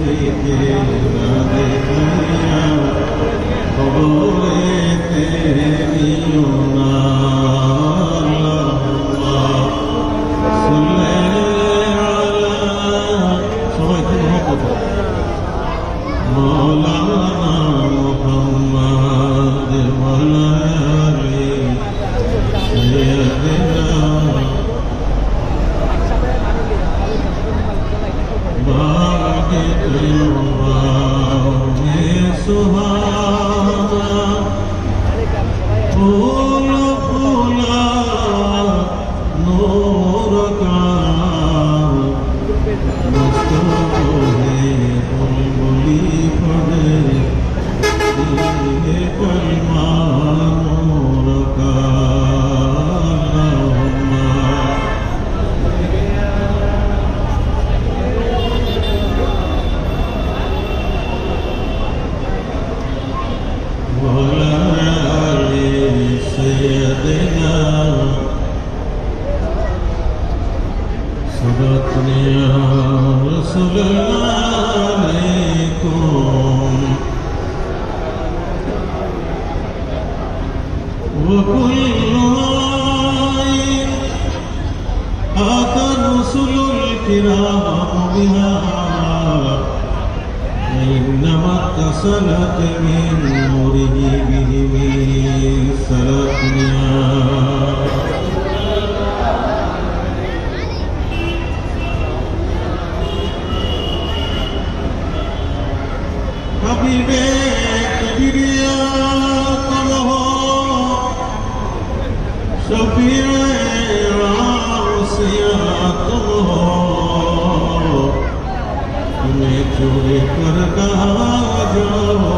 থেকে না দেখাইয়া কবরেতে নিও না। সবাই খুব মহব্বত মৌলানা মুহাম্মদ ওয়ালি সাইয়্যিদিনা বাগে তুমে সুহানা फूल फूला नूर का बुलबुली पड़े कलमा नूर का سيدنا صدقنا يا رسول الله عليكم وكل عين أتى الرسل الكرام بها إنما اتصلت من نوره بهم سلطنيا حبيبي كبريا طلعه شفيع عرسيا طلعه तुम्हें चोरी कर कहाँ जाओ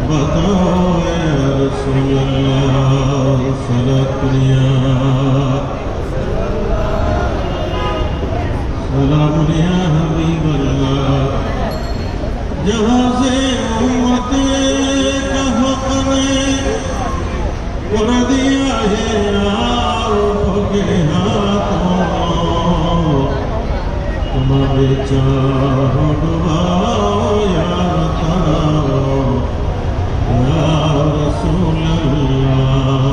बताओ या रसूल अल्लाह सलामुनिया सलामुनिया हबीब अल्लाह जहाँ से उम्मत का हक ने कर दिया है आपके हाथों तुम्हारे चाहवाओ या रसूल अल्लाह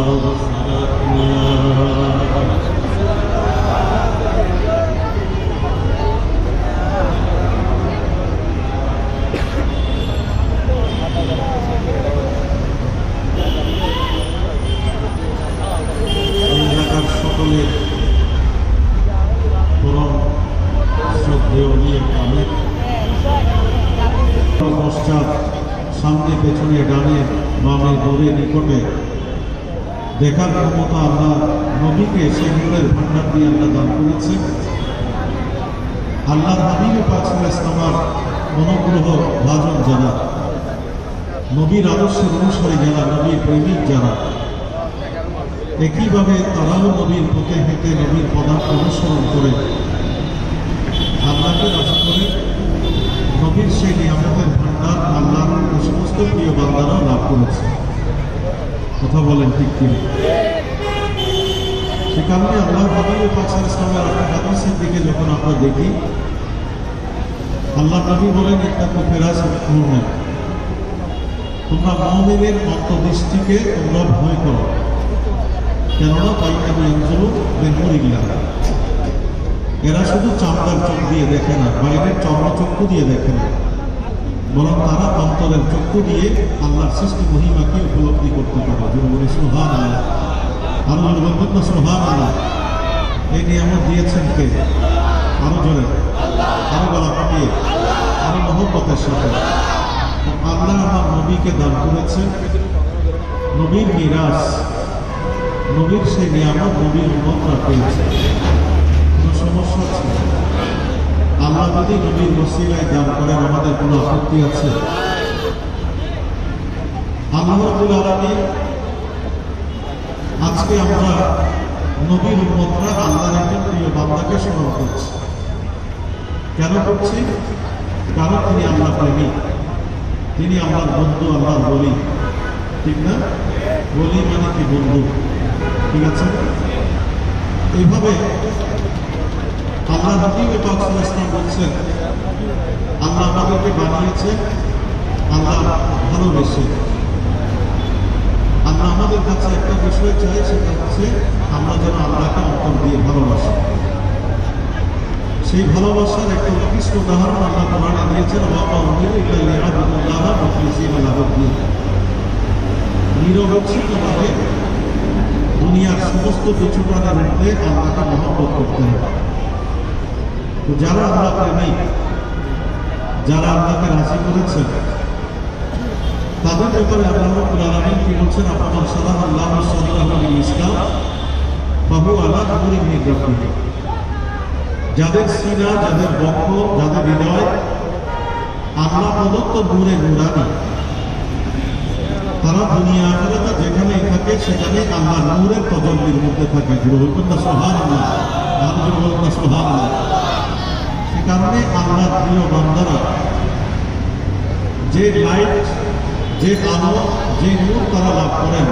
এলাকার সকলের পশ্চাৎ সামনে পেছনে ডানে বামে দূরে নিকটে দেখার ক্ষমতা আল্লাহ নবীকে সেই নূরের ভান্ডার দিয়ে আল্লাহ দান করেছে। আল্লাহর হাবিবে পাক সাল্লাল্লাহু আলাইহি ওয়াসাল্লাম অনুগ্রহ ভাজন যারা, নবীর আদর্শের অনুসারী যারা, নবীর প্রেমিক যারা, একইভাবে তারাও নবীর পথে হেঁটে নবীর পদার্থ অনুসরণ করে আল্লাহকে রাজি করে নবীর সেই নিয়ামতের ভান্ডার আল্লাহর সমস্ত প্রিয় বান্দারা লাভ করেছে। কথা বলেন ঠিক কি? সে কারণে আল্লাহ হাবিব পাক সাল্লাল্লাহু আলাইহি ওয়াসাল্লামের হাদিসের দিকে যখন আমরা দেখি, আল্লাহ নবী বলেন ইত্তাকু ফিরাসাত মুমিন, তোমরা মুমিনের অন্তর্দৃষ্টিকে তোমরা ভয় করো, কেননা বাইনাহু ইয়ানজুরু বিনুরিল্লাহ, এরা শুধু চামড়ার চোখ দিয়ে দেখে না, বাইরের চর্মচক্ষু দিয়ে দেখে না, বরং তারা অন্তরের চক্ষু দিয়ে আল্লাহর সৃষ্টি মহিমাকে উপলব্ধি করতে পারে। যদি সুবহানাল্লাহ, আল্লাহ বলবেন না সুবহানাল্লাহ। এই নিয়ামত দিয়েছেন কে? আরো জোরে, আরো গলা কাটিয়ে, আরো মহব্বতের সাথে। আল্লাহ আমার নবীকে দান করেছে, নবীর মিরাস, নবীর সেই নিয়ামত নবীর উম্মতরা পেয়েছে। কোনো সমস্যা আছে? আল্লাহ যদি নবীর ওসিলায় দান করেন আমাদের কোনো আপত্তি আছে? আল্লাহ রাব্বুল আলামিন আজকে আমরা নবীর উম্মতরা আল্লাহর একজন প্রিয় বান্দাকে স্মরণ করছি। কেন করছি? কারণ তিনি আল্লাহ প্রেমিক, তিনি আল্লাহর বন্ধু, আল্লাহর বলি, ঠিক না? বলি মানে কি? বন্ধু, ঠিক আছে? এইভাবে আল্লাহ নবী পাক সাল্লাল্লাহু আলাইহি ওয়াসাল্লাম বলছেন, আল্লাহ বানিয়েছেন আল্লাহ ভালোবেসে। আল্লাহ আমাদের কাছে একটা বিষয় চাই, সেটা হচ্ছে আমরা যেন আল্লাহকে অন্তর দিয়ে ভালোবাসি। সেই ভালোবাসার একটা উৎকৃষ্ট উদাহরণ আল্লাহ কোরআনে দিয়েছেন, নিরবচ্ছিন্নভাবে দুনিয়ার সমস্ত কিছু প্রাণের মধ্যে আল্লাহকে মহব্বত করতে হবে। তো যারা আল্লাহ প্রেমিক, যারা আল্লাহকে রাজি করেছেন, তাদের ব্যাপারে আল্লাহ রাব্বুল আলামিন কি বলছেন, আপনার সাল্লাল্লাহু আলাইহি ইসলাম বাহু আলা নূরিন মিন রাব্বিহি, যাদের সিনা, যাদের বক্ষ, যাদের হৃদয় আল্লাহ প্রদত্ত নূরে নূরানি, তারা দুনিয়া আখিরাতে যেখানেই থাকে সেখানে আল্লাহ নূরের তাজাল্লির মধ্যে থাকে। বলবেন না সুবহানাল্লাহ, আল্লাহ বলবেন না সুবহানাল্লাহ। সে কারণে আল্লাহর প্রিয় বান্দারা যে লাইট, যে আলো, যে নূর তারা লাভ করেন,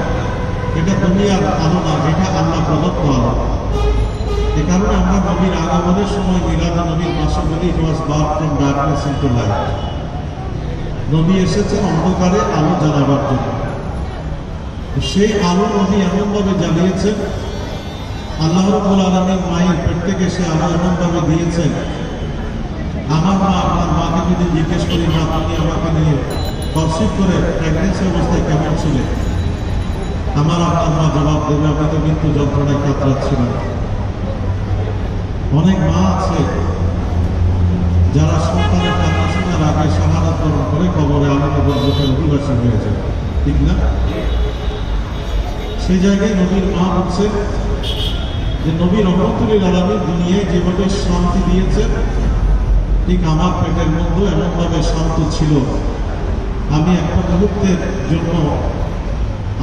এটা দুনিয়ার আলো না, এটা আল্লাহ প্রদত্ত আলো। এ কারণে আমরা নবীর আগমনের সময় মিলাদুন নবীর মাসে বলি, it was birth from darkness into light. নবী এসেছেন অন্ধকারে আলো জ্বালাবার জন্য। সেই আলো নবী এমনভাবে জ্বালিয়েছেন, আল্লাহ রাব্বুল আলামিন মায়ের পেট থেকে সে আলো এমনভাবে দিয়েছেন, আমার মা আপনার মাকে যদি জিজ্ঞেস করি, মা তুমি আমাকে নিয়ে কনসিভ করে প্রেগনেন্সি অবস্থায় কেমন ছিলেন, আমার আপনার মা জবাব দেবে, আমি তো মৃত্যু যন্ত্রণায় কাতরাচ্ছিলাম। অনেক মা আছে যারা সন্তানের কান্না শোনার আগে শাহাদাত বরণ করে কবরে আলোকে বরজখের অধিবাসী হয়ে যায়, ঠিক না? সেই জায়গায় নবীর মা বলছেন যে নবী রহমতুল আলামিন দুনিয়ায় যেভাবে শান্তি দিয়েছেন, ঠিক আমার পেটের মধ্যে এমনভাবে শান্ত ছিল, আমি একটা মুহূর্তের জন্য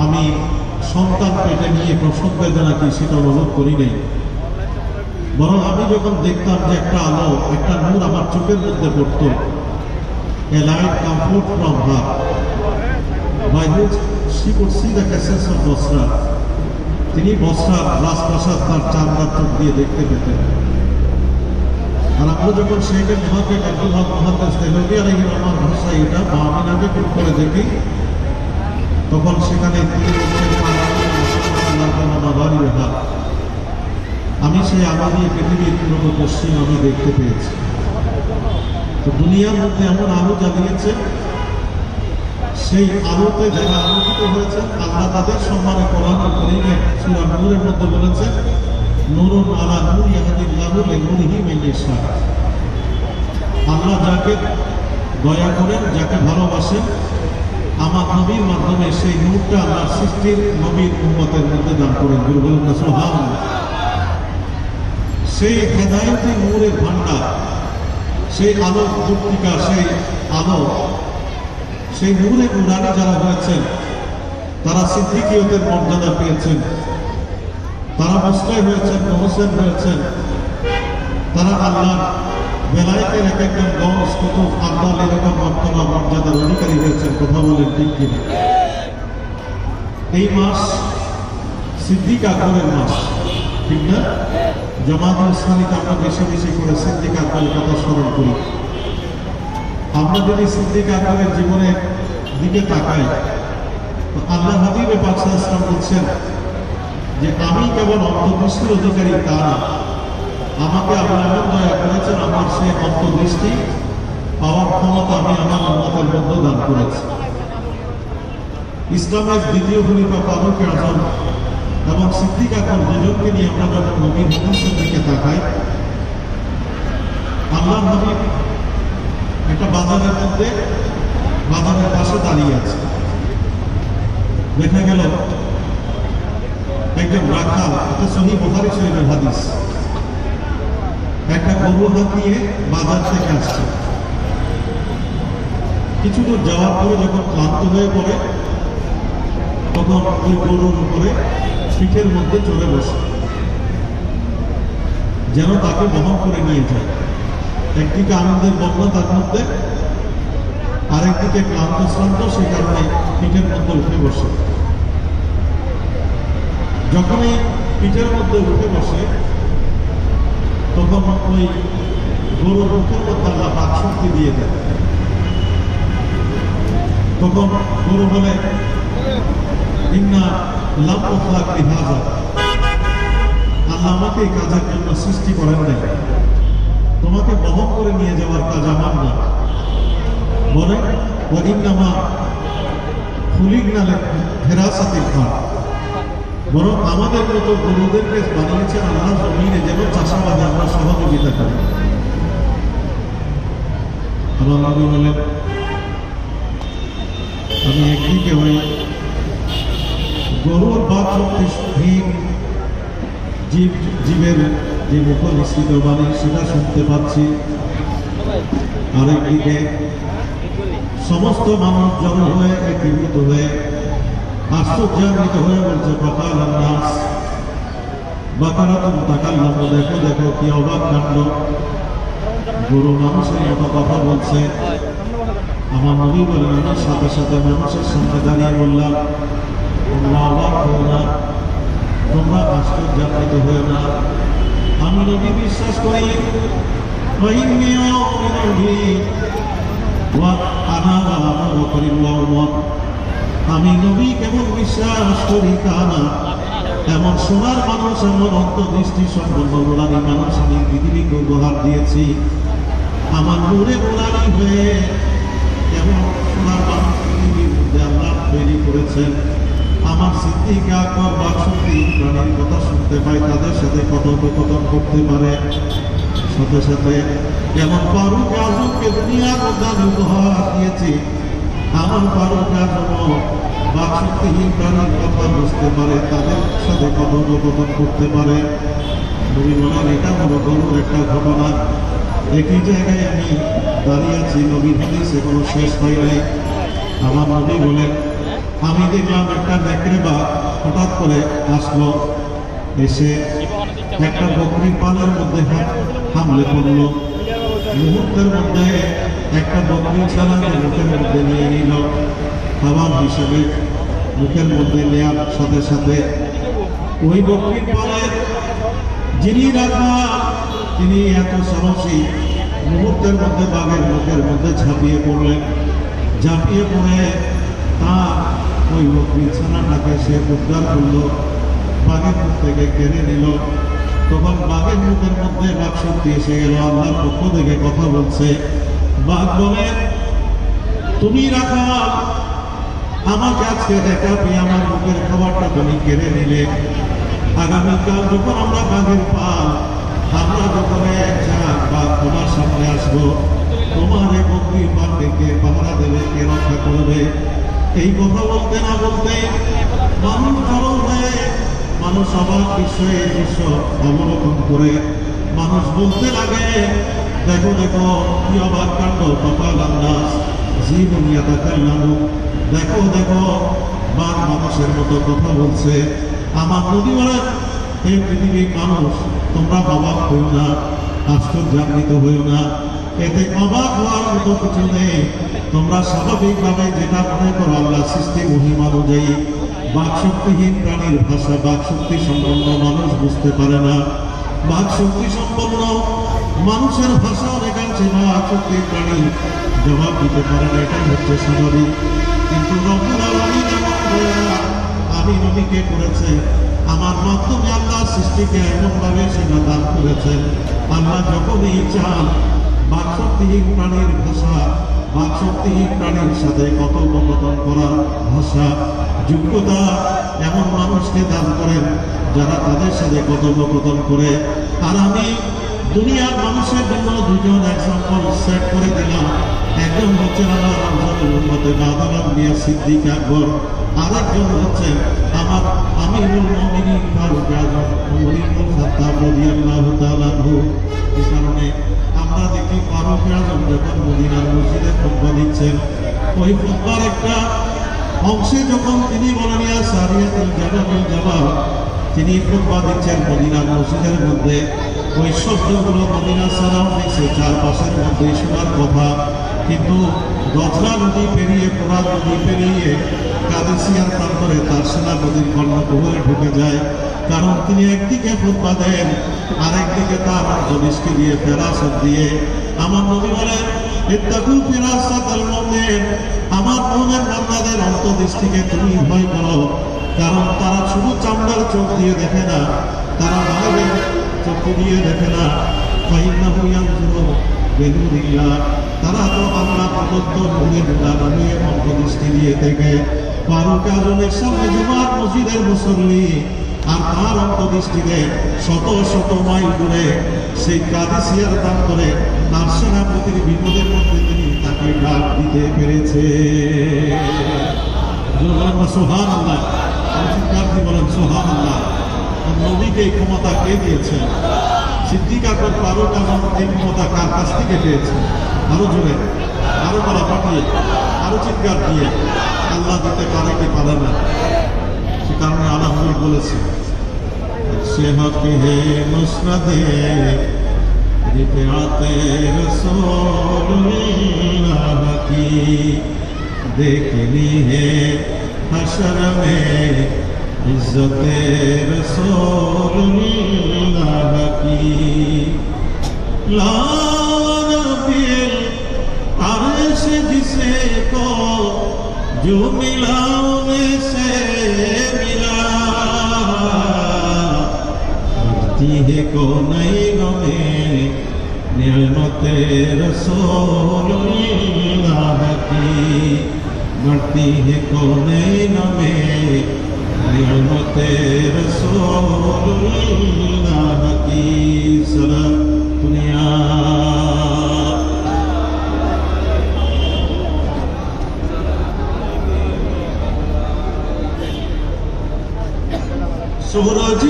আমি সন্তান পেটে নিয়ে প্রসব বেদনা কি সেটা অনুভব করি নাই। বরং আমি যখন দেখতাম যে একটা আলো, একটা নূর আমার চোখের মধ্যে পড়ত, a light come forth from her by which she could see the essence of Basra, তিনি বসরার রাজপ্রাসাদ তার চামড়ার চোখ দিয়ে দেখতে পেতেন। আর আমরা যখন শেখের মহাকে আব্দুল হক মুহাদ্দিস দেহলভী আলাইহির রহমান ভাষায় এটা বা আমিনাকে খুব করে দেখি, তখন সেখানে তিনি বলছেন, আমি সেই আলো দিয়ে পৃথিবীর পূর্ব পশ্চিম আমি দেখতে পেয়েছি। তো দুনিয়ার মধ্যে এমন আলো জ্বালিয়েছে, সেই আলোতে যারা আলোকিত হয়েছেন আল্লাহ তাদের সম্মানে কোরআন কারীমে সূরা নূরের মধ্যে বলেছেন, নূরুন আলা নূর ইয়াহদিল্লাহু লিনূরিহি মান ইয়াশা। আল্লাহ যাকে দয়া করেন, যাকে ভালোবাসেন, আমার নবীর মাধ্যমে সেই নূরটা আল্লাহ সৃষ্টির নবীর উম্মতের মধ্যে দান করেন। বলুন না সুবহানাল্লাহ। সেই হেদায়েতি নূরের ভান্ডার, সেই আলো পত্রিকা, সেই আলো, সেই নূরে নূরানি যারা হয়েছেন, তারা সিদ্দিকিয়তের মর্যাদা পেয়েছেন, তারা মুসলিম হয়েছেন, মোহসেন হয়েছেন, তারা আল্লাহ বেলায়েতের এক একজন গৌস কুতুব আব্দাল এরকম মর্তবা মর্যাদার অধিকারী হয়েছেন। কথা বলেন ঠিক কিনা? এই মাস সিদ্দিক আকবরের মাস, ঠিক না? জামাতুল ইসলামীতে আমরা বেশি বেশি করে সিদ্দিক আকবরের কথা স্মরণ করি। আমরা যদি সিদ্দিক আকবরের জীবনের দিকে তাকাই, তো আল্লাহ হাবিবে পাক সাল্লাল্লাহু আলাইহি ওয়াসাল্লাম বলছেন যে আমি কেবল অন্তর্দৃষ্টির অধিকারী তা না, আমাকে আল্লাহ এমন দয়া করেছেন, আমার সেই অন্তর্দৃষ্টি পাওয়ার ক্ষমতা আমি আমার উম্মতের মধ্যে দান করেছি। ইসলামের দ্বিতীয় খলিফা ফারুক আযম এবং সিদ্দিক আকবর দুজনকে নিয়ে আমরা যখন নবীর হাদিসের দিকে তাকাই, আল্লাহ নবী একটা বাজারের মধ্যে, বাজারের পাশে দাঁড়িয়ে আছে। দেখা গেল একজন রাখাল, এটা সহিহ বুখারী শরীফের হাদিস, একটা গরু হাত নিয়ে বাজার থেকে আসছে। কিছু দূর যাওয়ার পরে যখন ক্লান্ত হয়ে পড়ে, তখন ওই গরুর উপরে পিঠের মধ্যে চড়ে বসে, যেন তাকে বহন করে নিয়ে যায়। একদিকে আনন্দের বন্যা তার মধ্যে, আরেকদিকে ক্লান্ত শ্রান্ত, সে কারণে পিঠের মধ্যে উঠে বসে। যখনই পিঠের মধ্যে উঠে বসে, তখন ওই গরুর মুখের মধ্যে আল্লাহ বাক শক্তি দিয়ে দেয়। বাক শক্তি দিয়ে দিলেন, গরু তখন ওই পিঠের মধ্যে উঠে বসে। যখনই পিঠের মধ্যে উঠে বসে, তখন ওই গরুর মুখের মধ্যে আল্লাহ বাক শক্তি দিয়ে দেয়। তখন গরু বলে ইন্না লাম উখলাক লিহাযা, আল্লাহ আমাকে এই কাজের জন্য সৃষ্টি করেন নাই, তোমাকে বহন করে নিয়ে যাওয়ার কাজ আমার না। বলে ওয়া ইন্নামা খুলিকনা লিহিরাসাতিল আরদ, বরং আমাদের মতো গরুদেরকে বানিয়েছেন আল্লাহ জমিনে যেন চাষাবাদে আমরা সহযোগিতা করি। আমার নবী বলেন আমি একদিকে হই গরুর বাক শক্তিহীন জীবের যে মুখ নিঃসৃত বাণী সেটা শুনতে পাচ্ছি, আরেকদিকে সমস্ত মানুষ জড়ো হয়ে একীভূত হয়ে আশ্চর্যান্বিত হয়ে বলছে ফাকাল নাস বাকারাতুন তাকাল্লামু, দেখো দেখো কি অবাক কাণ্ড, গরু মানুষের মতো কথা বলছে। আমার নবী বলেন আমি সাথে সাথে মানুষের সামনে দাঁড়িয়ে বললাম তোমরা অবাক হও না, তোমরা আশ্চর্যান্বিত হয়ে না, আমি নবী বিশ্বাস করি আমি নবী কেমন বিশ্বাস করি তা না, এমন সোনার মানুষ, এমন অন্তর্দৃষ্টি সম্পন্ন গোলামী মানুষ আমি পৃথিবীকে উপহার দিয়েছি। আমার নূরে গোলামী হয়ে কেমন সোনার মানুষ পৃথিবীর মধ্যে আল্লাহ তৈরি করেছেন। আমার সিদ্দিক আকবর বাকশক্তি প্রাণীর কথা শুনতে পাই, তাদের সাথে কথোপকথন করতে পারে, সাথে সাথে যেমন ফারুক আজমকে দুনিয়ার মধ্যে আমি উপহার দিয়েছি, আমার ফারুক আজম বাকশক্তিহীন প্রাণীর কথা বুঝতে পারে, তাদের সাথে কথোপকথন করতে পারে। নবী বলেন এটা হলো গরুর একটা ঘটনা। একই জায়গায় আমি দাঁড়িয়ে আছি, নবীর হাদিসে কোনো শেষ হয় নাই। আমার নবী বলেন আমি দেখলাম একটা নেকড়ে বাঘ হঠাৎ করে আসলো, এসে একটা বকরির পালের মধ্যে হামলে পড়ল। মুহূর্তের মধ্যে একটা বকরি ছানাকে মুখের মধ্যে নিয়ে নিল, খাবার হিসেবে মুখের মধ্যে নেওয়ার সাথে সাথে ওই বকরির পালের যিনি রাখা তিনি এত সাহসী, মুহূর্তের মধ্যে বাঘের মুখের মধ্যে ঝাঁপিয়ে পড়লেন। ঝাঁপিয়ে পড়ে তার ওই বকরির ছানাটাকে সে উদ্ধার করলো, বাঘের মুখ থেকে কেড়ে নিল। তখন বাঘের মুখের মধ্যে বাকশক্তি এসে গেল, আল্লাহর পক্ষ থেকে কথা বলছে। বাঘ বলে তুমি রাখা আমাকে আজকে একা পেয়ে আমার মুখের খাবারটা তুমি কেড়ে নিলে, আগামীকাল যখন আমরা বাঘের পাল, আমরা যখন এক ঝাঁক বাঘ তোমার সামনে আসবো, তোমার এই বকরির পালকে কে পাহারা দেবে, কে রক্ষা করবে? এই কথা বলতে না বলতে মানুষ জড়ো হয়ে, মানুষ অবাক বিষয়ে এই দৃশ্য অবলোকন করে মানুষ বলতে লাগে দেখো দেখো কি অবাক কাণ্ড, ফাকাল নাস জীবন ইয়াতাকাল্লামু, দেখো দেখো বাঘ মানুষের মতো কথা বলছে। আমার নবী বলেন এই পৃথিবীর মানুষ তোমরা অবাক হইও না, আশ্চর্যান্বিত হইও না, এতে অবাক হওয়ার মতো কিছু নেই। তোমরা স্বাভাবিকভাবে যেটা মনে করো আল্লাহ সৃষ্টি মহিমা অনুযায়ী, বাকশক্তিহীন প্রাণীর ভাষা বাকশক্তি সম্পন্ন মানুষ বুঝতে পারে না, বাকশক্তি সম্পন্ন মানুষের ভাষা অনেকাংশে বাকশক্তির প্রাণী জবাব দিতে পারে না, এটাই হচ্ছে স্বাভাবিক। কিন্তু রব্বুল আলামিন এমন দয়া আমি নবীকে করেছে, আমার মাধ্যমে আল্লাহ সৃষ্টিকে এমনভাবে সেবা দান করেছেন, আল্লাহ যখনই চান বাকশক্তিহীন প্রাণীর ভাষা, বাকশক্তিহীন প্রাণীর সাথে কথোপকথন করার ভাষা যোগ্যতা এমন মানুষকে দান করেন যারা তাদের সাথে কথোপকথন করে। আর আমি দুনিয়ার মানুষের জন্য দুজন এক্সাম্পল সেট করে দিলাম, একজন হচ্ছেন আমার রমজানুল উম্মতে বাদালাম মিয়া সিদ্দিক আকবর, আরেকজন হচ্ছেন আমার আমিরুল মুমিনিন ফারুক আজম ওমর ইবনুল খাত্তাব রাদিয়াল্লাহু তাআলা আনহু। এই কারণে আমরা দেখি ফারুক আজম যখন মদিনার মসজিদে খুতবা দিচ্ছেন, ওই খুতবার একটা অংশে যখন তিনি বলেন ইয়া সারিয়াতুল জাবাবুল জাবাব, তিনি খুতবা দিচ্ছেন মদিনার মসজিদের মধ্যে, ওই শব্দগুলো মদিনা সারাউন্ডিংসে চারপাশের মধ্যে শোনার কথা, কিন্তু গজরা নদী পেরিয়ে, ফোরাত নদী পেরিয়ে কাদেসিয়ার প্রান্তরে তার সেনা নদীর কর্ণকুহরে ঢুকে যায়। কারণ তিনি একদিকে খুতবা দেন, আরেকদিকে তার অন্তর্দৃষ্টি দিয়ে ফেরাসত দিয়ে আমার নবী বলেন ইত্তাকু ফিরাসাতাল মুমিন, আমার মুমিন বান্দাদের অন্তর্দৃষ্টিকে তুমি ভয় করো, কারণ তারা শুধু চামড়ার চোখ দিয়ে দেখে না, তারা মানবের চক্ষু দিয়ে দেখে না। ফাইন্নাহু ইয়ানজুরু বিনুরিল্লাহ, তারা তো আল্লাহ প্রদত্ত নূরের নুরানি অন্তর্দৃষ্টি দিয়ে থেকে ফারুক আজমের সামনে জুমার মসজিদের মুসল্লি, আর তার অন্তর্দৃষ্টিতে শত শত মাইল দূরে সেই কাদিসিয়ার দান করে তার সেনাপতির বিপদের মধ্যে তিনি তাকে ডাক দিতে পেরেছে। সুবহানাল্লাহ, চিৎকার দিয়ে বলেন সুবহানাল্লাহ। নবীকে এই ক্ষমতা কে দিয়েছেন? সিদ্দিক আকবর ফারুক আজম এই ক্ষমতা কার কাছ থেকে পেয়েছেন? আরো জোরে, আরো বলা পাঠিয়ে, আরো চিৎকার দিয়ে। আল্লাহ দিতে পারে কি পারে না? সে কারণে আল্লাহ বলেছে সে হক হে মুসনদে रिफ़ाते रसूलुल्लाह की देखनी है हशर में इज्जते रसूलुल्लाह की लाना फिर अर्श जिसे को जो मिला उनसे मिला है को नई में नियमते रसूलुल्लाह की बढ़ती है को नई में नियमते रसूलुल्लाह की सलाम दुनिया। सूरज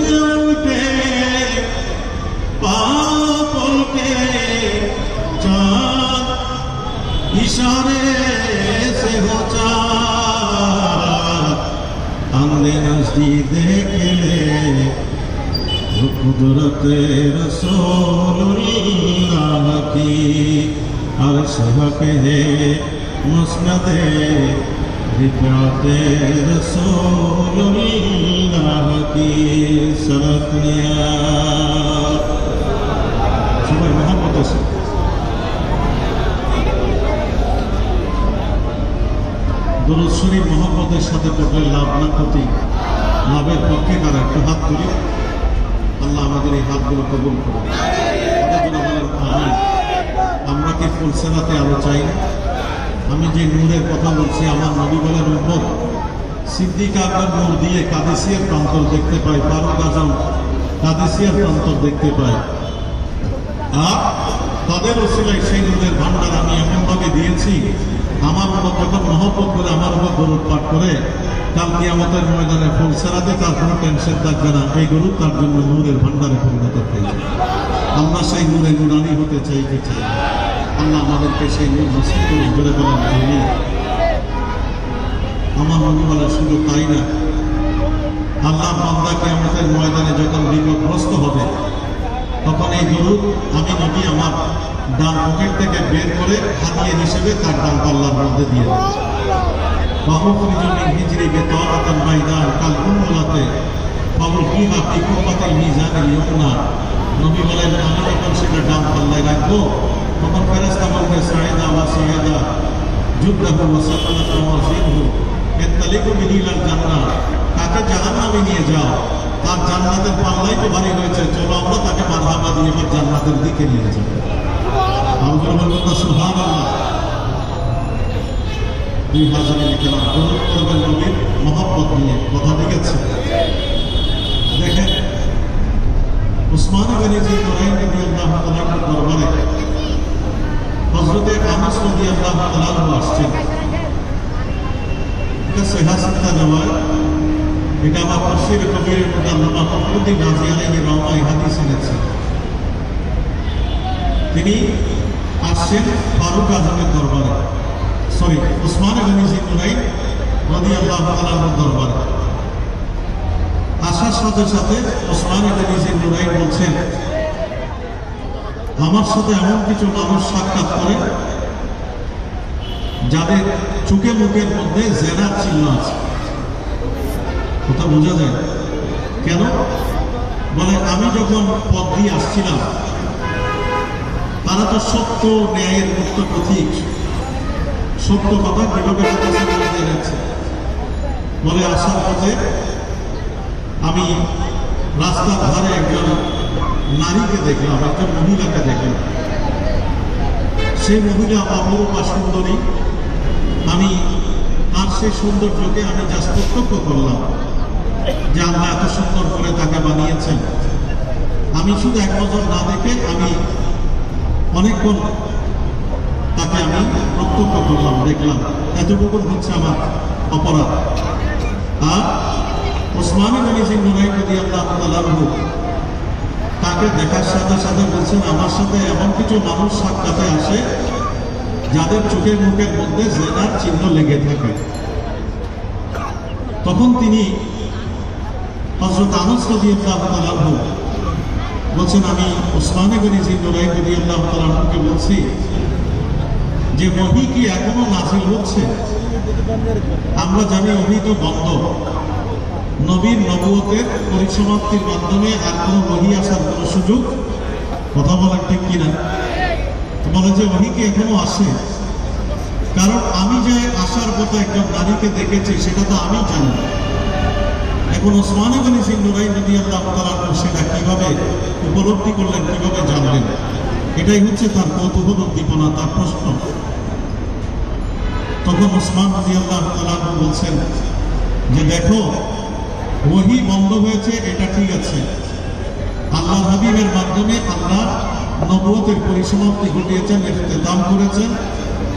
उठे पापल के चाँद इशारे से हो चाँद अंधे नजदीक देख ले कुदरत रसूलुल्लाह की अर्श हक है मुस्नदे रिफ़ाते रसूलुल्लाह की सरतनिया। সবাই মহব্বত আছে। দরুদ শরীফ মহব্বতের সাথে পড়লে লাভ না ক্ষতি, লাভের পক্ষে কারা? একটু হাত তুলি। আল্লাহ আমাদের এই হাতগুলো কবুল করুন। আমরা কি ফুলসেরাতে আরো চাই না? আমি যে নূরের কথা বলছি, আমার নবী বলেন উম্মত সিদ্দিক আকবর নূর দিয়ে কাদেসিয়ার প্রান্তর দেখতে পায়, ফারুক আজম কাদেসিয়ার প্রান্তর দেখতে পায়, আর তাদের ওসিলায় সেই নূরের ভান্ডার আমি এমনভাবে দিয়েছি, আমার উপর যখন মহব্বত করে আমার উপর দরুদ পাঠ করে কাল কিয়ামতের ময়দানে ফুলসেরাতে তার কোনো টেনশন থাকবে না, এই গরু তার জন্য নূরের ভান্ডারে পরিণত হয়েছে। আমরা সেই নূরে নুরানি হতে চাই কি চাই? আল্লাহ আমাদেরকে সেই নূর নসিব করে ধরে বলেন আমিন। আমার নবী বলেন শুধু তাই না, আল্লাহ বান্দা কিয়ামতের ময়দানে যখন বিপদগ্রস্ত হবে তখন এই দরুদ আমি নবী আমার ডান পকেট থেকে বের করে হাদিয়া হিসেবে তার ডান পাল্লার মধ্যে দিয়ে দেব। বাহুফরিজুল হিজরি বিতাআতান বাইদান কাল উম্মুলাতে ফাউল কিহা ফি কুফাতিল মিজানিল ইউমনা। নবী বলেন আমি যখন সেটা ডান পাল্লায় রাখবো তখন ফেরেশতা বলবে সাইদা ওয়া সাইদা যুদ্দাহু ওয়া সাকালাতু ওয়া জিনহু ইত্তালিকু বিহিলাল জান্নাহ। তাকে জাহান্নামে নিয়ে যাও, তার জান্নাতের পাল্লাই তো ভারী হয়েছে, চলো আমরা তাকে মারহাবা দিয়ে এবার জান্নাতের দিকে নিয়ে যাব। সুবহানাল্লাহ। দুই হাজারে লিখলাম দরুদ পড়বেন নবীর মহব্বত নিয়ে, কথা ঠিক আছে? দেখেন উসমান গনি জি নূরাইন রাদিয়াল্লাহু তাআলার দরবারে হযরতে আনাস রাদিয়াল্লাহু তাআলা আসছেন। এটা সহিহ সিত্তা নওয়ায়, এটা আমার তাফসীর কবিরের মধ্যে আল্লামা ফখরুদ্দীন রাজি আলাইহি রহমায় হাদিস এনেছেন। তিনি আসছেন ফারুক আজমের দরবারে, সরি উসমান গনি জি নূরাইন রাদিয়াল্লাহু তাআলার দরবারে। আসার সাথে সাথে উসমান গনি জি নূরাইন বলছেন আমার সাথে এমন কিছু মানুষ সাক্ষাৎ করেন যাদের চোখে মুখের মধ্যে জেনার চিহ্ন আছে। কথা বোঝা যায় কেন? বলে আমি যখন পথ দিয়ে আসছিলাম তারা তো সত্য ন্যায়ের মুক্ত পথিক, সত্য কথা কিভাবে হাদিসের মধ্যে এনেছে। বলে আসার পথে আমি রাস্তার ধারে একজন নারীকে দেখলাম, একজন মহিলাকে দেখলাম। সেই মহিলা অপরূপা সুন্দরী। আমি তার সেই সৌন্দর্যকে আমি জাস্ট প্রত্যক্ষ করলাম যে আল্লাহ এত সুন্দর করে তাকে বানিয়েছেন। আমি শুধু এক নজর না দেখে আমি অনেকক্ষণ তাকে আমি প্রত্যক্ষ করলাম, দেখলাম। এতটুকু হচ্ছে আমার অপরাধ। আর ওসমানী গনি নুরাইন রাদিয়াল্লাহু তাআলা আনহু তাকে দেখার সাথে সাথে বলছেন, আমার সাথে এমন কিছু মানুষ সাক্ষাতে আসে যাদের চোখের মুখের মধ্যে জিনার চিহ্ন লেগে থাকে। তখন তিনি হযরত আনাস রাদিয়াল্লাহু তাআলা আনহু বলছেন, আমি ওসমানী গনি নুরাইন রাদিয়াল্লাহু তাআলা আনহুকে বলছি যে ওহী কি এখনো নাযিল হচ্ছে? আমরা জানি ওহী তো বন্ধ, নবীর নবুয়তের পরিসমাপ্তির মাধ্যমে আর কোনো ওহী আসার কোনো সুযোগ, কথা বলার ঠিক কিনা? বলে যে ওহী কি এখনো আসে? কারণ আমি যে আসার পথে একজন নারীকে দেখেছি সেটা তো আমি জানি। এখন ওসমানী গনি নুরাইন রাদিয়াল্লাহু তাআলা সেটা কিভাবে উপলব্ধি করলেন, কিভাবে জানলেন? এটাই হচ্ছে তার কৌতূহল উদ্দীপনা, তার প্রশ্ন। তখন ওসমান রাদিয়াল্লাহু তাআলা বলছেন যে দেখো, ওহী বন্ধ হয়েছে এটা ঠিক আছে, আল্লাহ হাবিবের মাধ্যমে আল্লাহ নবুয়তের পরিসমাপ্তি ঘটিয়েছেন, ইখতিতাম করেছেন।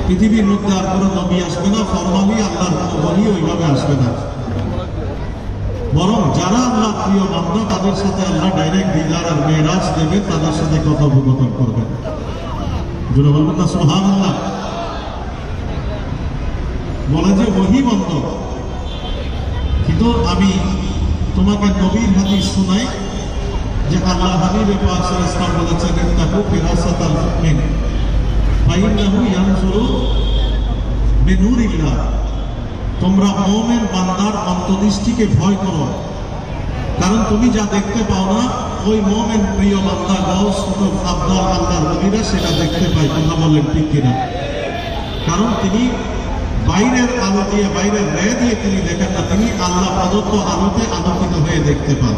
পৃথিবীর মধ্যে আর কোনো নবী আসবে না, ফরমালি আল্লাহর কোনো ওহী ওইভাবে আসবে না। বরং যারা আল্লাহ প্রিয় বান্দা তাদের সাথে আল্লাহ ডাইরেক্ট দিদার আর মেরাজ দেবে, তাদের সাথে কথোপকথন করবেন। জোরে বলবেন না সুবহানাল্লাহ। বলে যে ওহী বন্ধ, কিন্তু আমি তোমাকে নবীর হাদিস শোনাই যে আল্লাহ হাবিব পাক সাল্লাল্লাহু আলাইহি ওয়াসাল্লাম বলেছেন, ইত্তাকু ফিরাসাতাল মুমিন ফাইন্নাহু ইয়ানজুরু বিনুরিল্লাহ। তোমরা মুমিন বান্দার অন্তর্দৃষ্টিকে ভয় করো, কারণ তুমি যা দেখতে পাও না ওই মুমিন প্রিয় বান্দা গাউস কুতুব আব্দাল আল্লাহর ওলিরা সেটা দেখতে পায়। তোমরা বলেন ঠিক কিনা? কারণ তিনি বাইরের আলো দিয়ে, বাইরের রে দিয়ে তিনি দেখেন না, তিনি আল্লাহ প্রদত্ত আলোতে আলোকিত হয়ে দেখতে পান।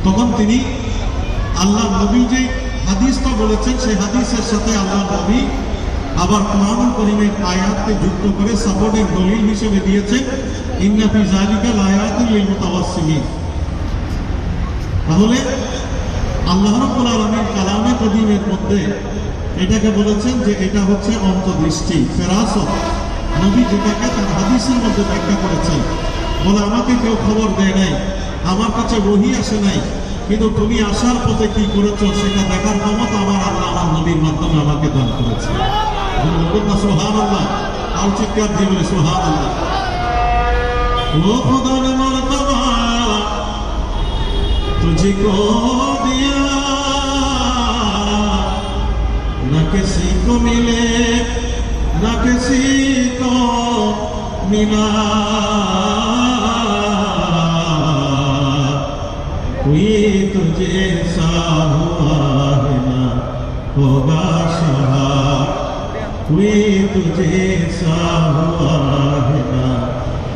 তখন তিনি আল্লাহ নবী যে হাদিসটা বলেছেন সেই হাদিসের সাথে আল্লাহ নবী আবার কোরআনুল কারীমের আয়াতকে যুক্ত করে সাপোর্টিং দলিল হিসেবে দিয়েছেন, ইন্না ফি যালিকা লায়াতুল লিল মুতাওয়াসসিমিন। তাহলে আল্লাহ রাব্বুল আলামিন কালামে কারীমের মধ্যে এটাকে বলেছেন যে এটা হচ্ছে অন্তর্দৃষ্টি, ফেরাসত। নবী যেটাকে তার হাদিসের মধ্যে ব্যাখ্যা করেছেন, বলে আমাকে কেউ খবর দেয় নাই, আমার কাছে ওহী আসে নাই, কিন্তু তুমি আসার পথে কি করেছো সেটা দেখার ক্ষমতা আমার আল্লাহ আমার নবীর মাধ্যমে আমাকে দান করেছে। সুবহানাল্লাহ। আর চিৎকার দিয়ে বলে সুবহানাল্লাহ। ও খুদা নে মর্তবা तुझको दिया न किसी को मिले न किसी को मिला, कोई तुझे सा हुआ है ना होगा शाह, कोई तुझे सा हुआ है ना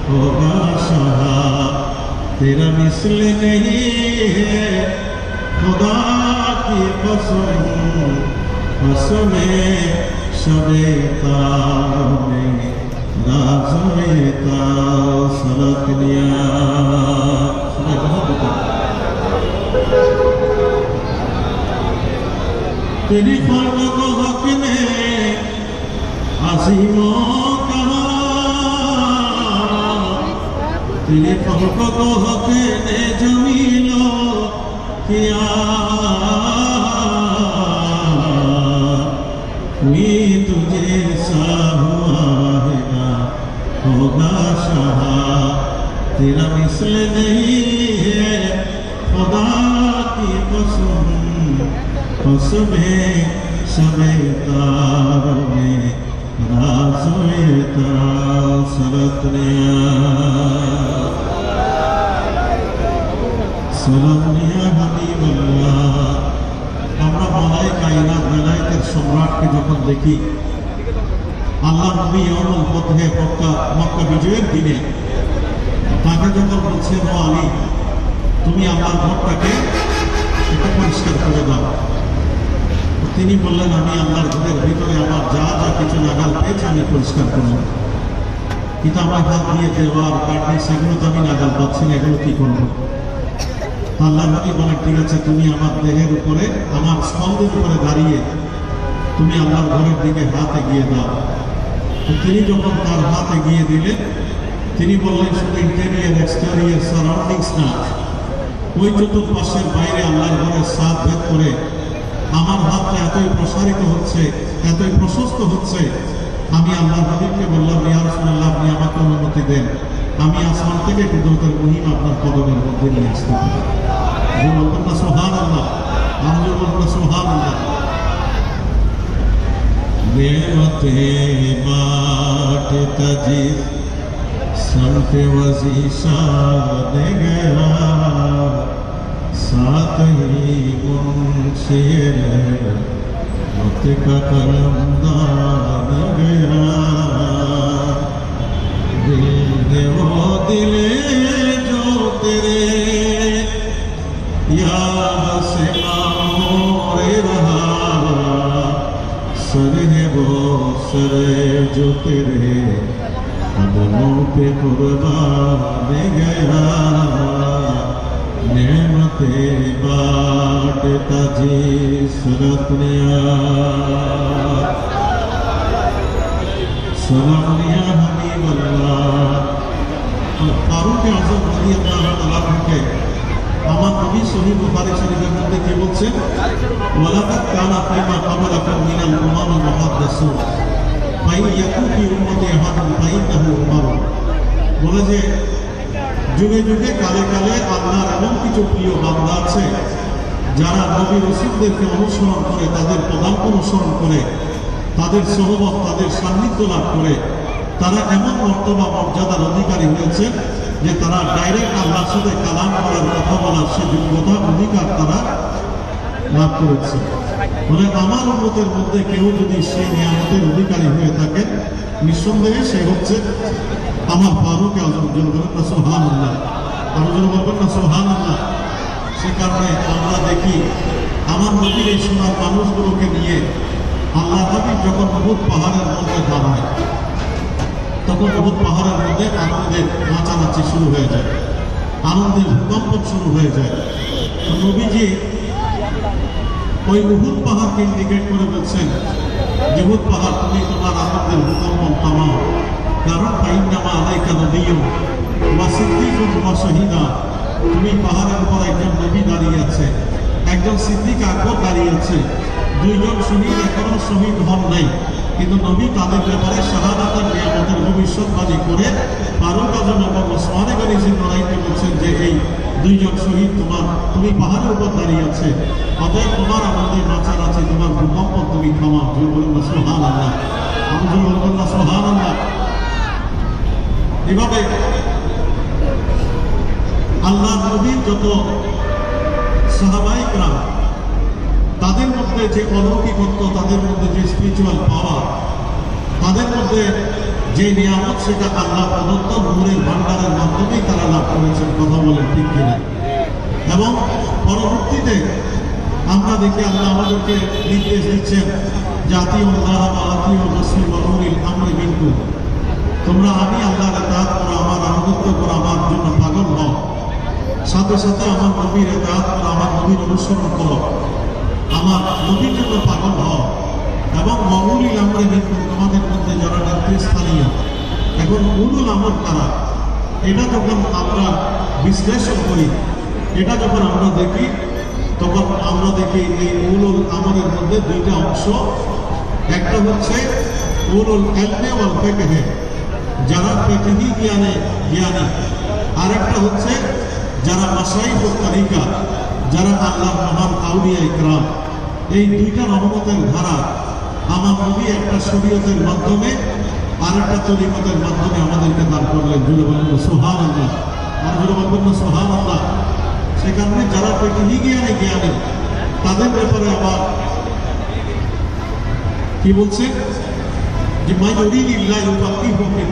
होगा शाह, तेरा मिसल नहीं है खुदा की कसम, कसमें शबे तार में राज़े तार सलत लिया। तेरी ख्वाब को हक ने असीमों कहा, तेरे फर्क को हक ने जमीलो किया, कोई तुझे सा हुआ है ना होगा शाह, तेरा मिसल नहीं है खुदा की कसम, कसमें शबे तार में राज़े तार सलत लिया, सलत लिया हबीबल्लाह। আমরা মালাইকা ইনাত কুরাইশের সম্রাটকে যখন দেখি, আল্লাহ নবী ইয়াউমুল ফতহে মক্কা বিজয়ের দিনে তাকে যখন বলছেন, ও আলী, তুমি আমার ঘরটাকে একটু পরিষ্কার করে দাও। তিনি বললেন, আমি আল্লাহর ঘরের ভিতরে আমার যা যা কিছু নাগাল পেয়েছি আমি পরিষ্কার করব, কিন্তু আমার হাত দিয়ে দেওয়ার কাটে সেগুলো তো আমি নাগাল পাচ্ছি না, এগুলো কি করবো? আল্লাহ নবী বলে, ঠিক আছে, তুমি আমার দেহের উপরে, আমার স্তম্ভের উপরে দাঁড়িয়ে তুমি আল্লাহর ঘরের দিকে হাত এগিয়ে দাও। তো তিনি যখন তার হাত এগিয়ে দিলেন, তিনি বললেন, শুধু ইন্টেরিয়ার এক্সটেরিয়ার সারাউন্ডিংস না, ওই চতুর্পাশের বাইরে আল্লাহর ঘরের ছাদ ভেদ করে আমার হাতটা এতই প্রসারিত হচ্ছে, এতই প্রশস্ত হচ্ছে। আমি আল্লাহ নবীকে বললাম, ইয়া রাসূলুল্লাহ, আপনি আমাকে অনুমতি দেন, আমি আসমান থেকে কুদরতের মহিমা আপনার কদমের মধ্যে নিয়ে আসতে পারি। যে বলবেন না সুবহানাল্লাহ, আমি যে বলবেন না সুবহানাল্লাহ। नेमते बांटता जिस संत वजीशा दे गया, साथ ही मुंशीर मत का कलमदान गया। दिल ने वो दिले जो तेरे याद से मोरे रहा, सर है वो सर जो तेरे कदमों पे कुर्बान गया। नेमते बांटता जिस रत्निया, सलामिया हबीबल्लाह। फारूक आजम রাদিয়াল্লাহু তাআলা থেকে আমার নবী সহিহ বুখারী শরীফের মধ্যে কি বলছেন, ওয়ালাকাদ কানা ফিমা ক্বাবলাকুম মিনাল উমামি মুহাদ্দিসুন ফাইন ইয়াকুন ফি উম্মতি আহাদুন ফাইন্নাহু উমর। বলে যে যুগে যুগে কালে কালে আল্লাহর এমন কিছু প্রিয় বান্দা আছে যারা নবী রাসূলদেরকে অনুসরণ করে, তাদের পদাঙ্ক অনুসরণ করে, তাদের সহবত, তাদের সান্নিধ্য লাভ করে তারা এমন মর্তবা মর্যাদার অধিকারী হয়েছে যে তারা ডাইরেক্ট আল্লাহর সাথে কালাম করার, কথা বলার সে যোগ্যতা অধিকার তারা লাভ করেছে। মানে আমার উম্মতের মধ্যে কেউ যদি সেই নিয়ামতের অধিকারী হয়ে থাকে, নিঃসন্দেহে সে হচ্ছে আমার ফারুক আজম। বলবেন না সুবহানাল্লাহ, আমার জন্য বলবেন না সুবহানাল্লাহ। সে কারণে আমরা দেখি আমার নবীর এই সোনার মানুষগুলোকে নিয়ে আল্লাহ নবী যখন উহুদ পাহাড়ের মধ্যে দাঁড়ায়, তখন উহুদ পাহাড়ের মধ্যে আনন্দের নাচানাচি শুরু হয়ে যায়, আনন্দের ভূকম্প শুরু হয়ে যায়। তো নবীজি ওই উহুদ পাহাড়কে ইন্ডিকেট করে বলছেন, যে উহুদ পাহাড়, তুমি তোমার আনন্দের ভূকম্প থামাও, কারণ ফাইন্নামা আলাইকা নবিয়্যুন ওয়া সিদ্দীকুন ওয়া শাহীদা। তুমি পাহাড়ের উপর একজন নবী দাঁড়িয়ে আছে, একজন সিদ্দিক আকবর দাঁড়িয়ে আছে, দুইজন শহীদ এখনো শহীদ হন নাই, কিন্তু নবী তাদের ব্যাপারে শাহাদাতের নিয়ামতের ভবিষ্যৎবাণী করে ফারুক আজম এবং ওসমান গনি জিন্নাহকে বলছেন যে এই দুইজন শহীদ তুমি পাহাড়ের উপর দাঁড়িয়ে আছে, অতএব তোমার আমাদের নাচানাচি, তোমার ভূকম্প তুমি থামাও। বলুন না সুবহানাল্লাহ, আমি বলবেন না সুবহানাল্লাহ। এভাবে আল্লাহ নবীর যত সাহাবায়ে কেরাম, তাদের মধ্যে যে অলৌকিকত্ব, তাদের মধ্যে যে স্পিরিচুয়াল পাওয়ার, তাদের মধ্যে যে নিয়ামত, সেটা আল্লাহ প্রদত্ত নূরের ভান্ডারের মাধ্যমেই তারা লাভ করেছেন। কথা বলেন ঠিক কিনা? এবং পরবর্তীতে আমরা দেখি আল্লাহ আমাদেরকে নির্দেশ দিচ্ছেন, জাতীউল্লাহ ওয়া আতিউর রাসূল ওয়া উলিল আমরি মিনকুম। তোমরা আমি আল্লাহর ইতাআত করো, আমার আনুগত্য করো, আমার জন্য পাগল হও, সাথে সাথে আমার নবীর ইতাআত করো, আমার নবীর অনুসরণ করো, আমার নবীর জন্য পাগল হও, এবং উলিল আমরি মিনকুম, তোমাদের মধ্যে যারা নেতৃস্থানীয়। এখন উলুল আমর কারা, এটা যখন আমরা বিশ্লেষণ করি, এটা যখন আমরা দেখি, তখন আমরা দেখি এই উলুল আমরের মধ্যে দুইটা অংশ। একটা হচ্ছে উলুল ইলমি ওয়াল ফিকহ, যারা ফিকহি জ্ঞানে জ্ঞানী, আর একটা হচ্ছে যারা মাশাইখ ও তরিকা, যারা আল্লাহর মহান আউলিয়া ইকরাম। এই দুইটা রহমতের ধারা আমার নবী একটা শরীয়তের মাধ্যমে আর একটা তরিকতের মাধ্যমে আমাদেরকে দান করলেন। জুড়ে বলবেন সুবহানাল্লাহ, আর জুড়ে বলবেন না সুবহানাল্লাহ। সে কারণে যারা ফিকহি জ্ঞানে জ্ঞানী, তাদের ব্যাপারে আবার কি বলছে যে মাইয়ুরিদিল্লাহু ইউফাক্কিহুহু ফিদ